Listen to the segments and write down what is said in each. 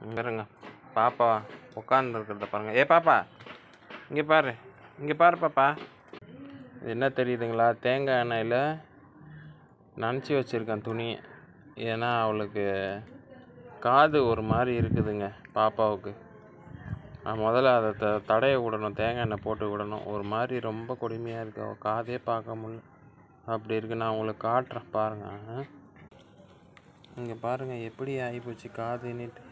பாருங்க பாப்பா உட்காந்துருக்கிறத பாருங்கள். ஏ பாப்பா இங்கே பாரு, இங்கே பாரு பாப்பா. என்ன தெரியுதுங்களா? தேங்காய் எண்ணெயில் நனைச்சி வச்சுருக்கேன் துணியை. ஏன்னா அவளுக்கு காது ஒரு மாதிரி இருக்குதுங்க பாப்பாவுக்கு. நான் முதல்ல அதை தடைய விடணும், தேங்காய் எண்ணெய் போட்டு விடணும். ஒரு மாதிரி ரொம்ப கொடுமையாக இருக்குது, அவள் காதே பார்க்க முடியல. அப்படி இருக்குது. நான் உங்களுக்கு காட்டுறேன் பாருங்கள். இங்கே பாருங்கள் எப்படி ஆகிப்போச்சு காதுன்னுட்டு.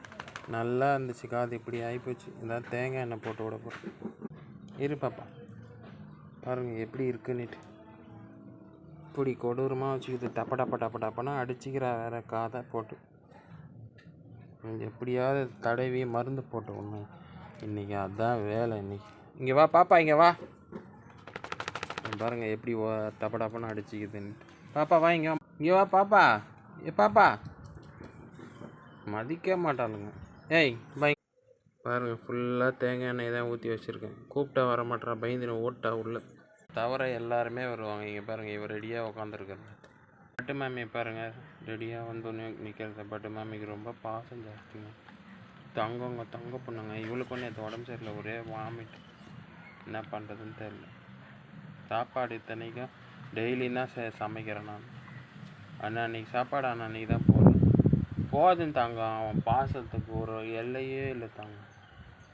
நல்லா இருந்துச்சு காது, இப்படி ஆகிப்போச்சு. இதான் தேங்காய் எண்ணெய் போட்டு விட போகிறேன். இரு பாப்பா, பாருங்கள் எப்படி இருக்குன்னுட்டு. இப்படி கொடூரமாக வச்சுக்கிது. டப்பனா அடிச்சிக்கிறா வேறு காதை போட்டு. எப்படியாவது தடவி மருந்து போட்டு ஒன்று. இன்றைக்கி அதுதான் வேலை இன்றைக்கி. இங்கே வா பாப்பா, இங்கே வா. பாருங்கள் எப்படி டப்பன்னு அடிச்சிக்குதுன்னு. பாப்பா வா, இங்கே வா பாப்பா. ஏ பாப்பா மதிக்க மாட்டாளுங்க. ஏய் பை. பாருங்கள் ஃபுல்லாக தேங்காய் எண்ணெய் தான் ஊற்றி வச்சுருக்கேன். கூப்பிட்டா வர மாட்டேறா, பயந்துன்னு ஓட்டா உள்ள. தவிர எல்லாருமே வருவாங்க. இங்கே பாருங்கள், இவர் ரெடியாக உட்காந்துருக்குறது. பட்டு மாமியை பாருங்கள், ரெடியாக வந்து நிற்கிறது. பட்டு மாமிக்கு ரொம்ப பாசம் ஜாஸ்திங்க. தங்க பொண்ணுங்க. இவளுக்கு ஒன்று எது உடம்பு சரியில்லை, ஒரே வாமிட். என்ன பண்ணுறதுன்னு தெரியல. சாப்பாடு இத்தனைக்கும் டெய்லியும் தான் சமைக்கிறேன் நான். அன்னைக்கு சாப்பாடு அன்னைக்கு தான் போடுறேன். போதும் தாங்க, அவன் பாசத்துக்கு ஒரு எல்லையே இல்லை தாங்க.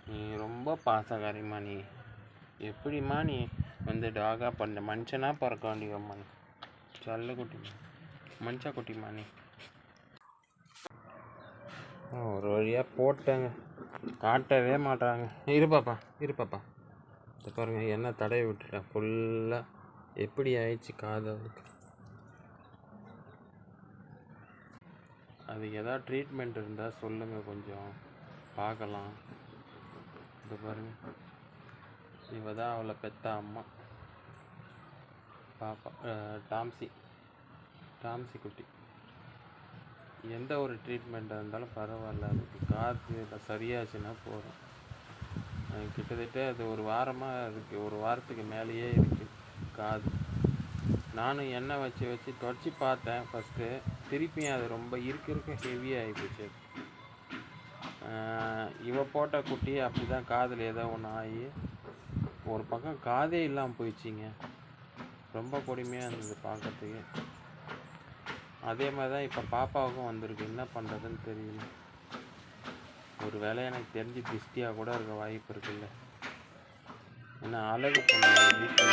நீ ரொம்ப பாசக்காரிம்மா. நீ எப்படிம்மா நீ வந்து டாகாக பண்ண மனுஷனாக பிறக்க வேண்டியம்மா. நீ செல்ல குட்டிம்மா, மனுஷா குட்டிம்மா. நீ ஒரு வழியாக போட்டேங்க, காட்டவே மாட்டாங்க. இரு பாப்பா. இதை பாருங்கள், என்ன தடவி விட்டுட்டேன் ஃபுல்லாக. எப்படி ஆயிடுச்சு காது அவளுக்கு. அதுக்கு எதாவது ட்ரீட்மெண்ட் இருந்தால் சொல்லுங்கள், கொஞ்சம் பார்க்கலாம். இது பாருங்கள், இவ தான் அவளை பெற்ற அம்மா பாப்பா. டாம்சி குட்டி. எந்த ஒரு ட்ரீட்மெண்ட்டாக இருந்தாலும் பரவாயில்ல, அதுக்கு காது சரியாச்சுன்னா போதும். கிட்டத்தட்ட அது ஒரு வாரமாக இருக்குது, ஒரு வாரத்துக்கு மேலேயே இருக்குது காது. நானும் எண்ணெய் வச்சு தொடச்சி பார்த்தேன் ஃபஸ்ட்டு. திருப்பியும் அது ரொம்ப இருக்க ஹெவியாக ஆகிப்போச்சு. இவ போட்ட குட்டி அப்படி தான் காதில் ஏதோ ஒன்று ஆகி ஒரு பக்கம் காதே இல்லாமல் போயிடுச்சிங்க. ரொம்ப கொடுமையாக இருந்தது பார்க்கறதுக்கு. அதே மாதிரி தான் இப்போ பாப்பாவுக்கும் வந்திருக்கு. என்ன பண்ணுறதுன்னு தெரியல. ஒரு வேளை எனக்கு தெரிஞ்சு திஷ்டியாக கூட இருக்க வாய்ப்பு இருக்குல்ல. ஏன்னா அழகு பொண்ணு வீட்டில்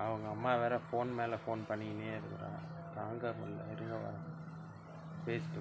அவங்க அம்மா வேறு ஃபோன் மேலே ஃபோன் பண்ணிக்கினே இருக்கிறாங்க. தாங்க முடியல. இருங்க வர பேசிட்டு